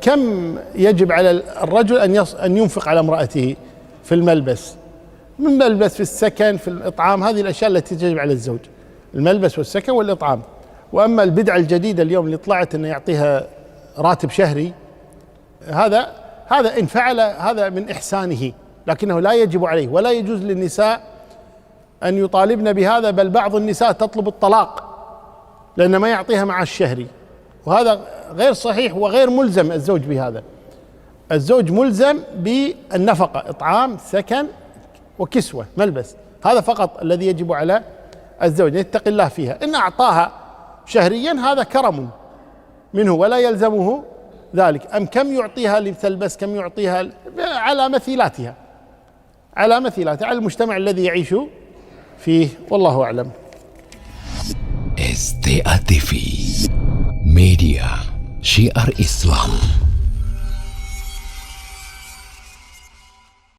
كم يجب على الرجل أن ينفق على امرأته في الملبس، من ملبس، في السكن، في الإطعام، هذه الأشياء التي تجب على الزوج، الملبس والسكن والإطعام. وأما البدعة الجديدة اليوم اللي طلعت أنه يعطيها راتب شهري، هذا إن فعل هذا من إحسانه، لكنه لا يجب عليه، ولا يجوز للنساء أن يطالبن بهذا، بل بعض النساء تطلب الطلاق لأن ما يعطيها معاش شهري، وهذا غير صحيح وغير ملزم الزوج بهذا. الزوج ملزم بالنفقة، إطعام، سكن، وكسوة، ملبس، هذا فقط الذي يجب على الزوج، يتقي الله فيها. إن أعطاها شهريا هذا كرم منه ولا يلزمه ذلك. أم كم يعطيها لتلبس، كم يعطيها، على مثيلاتها، على المجتمع الذي يعيش فيه، والله أعلم. STA TV Media Syiar Islam.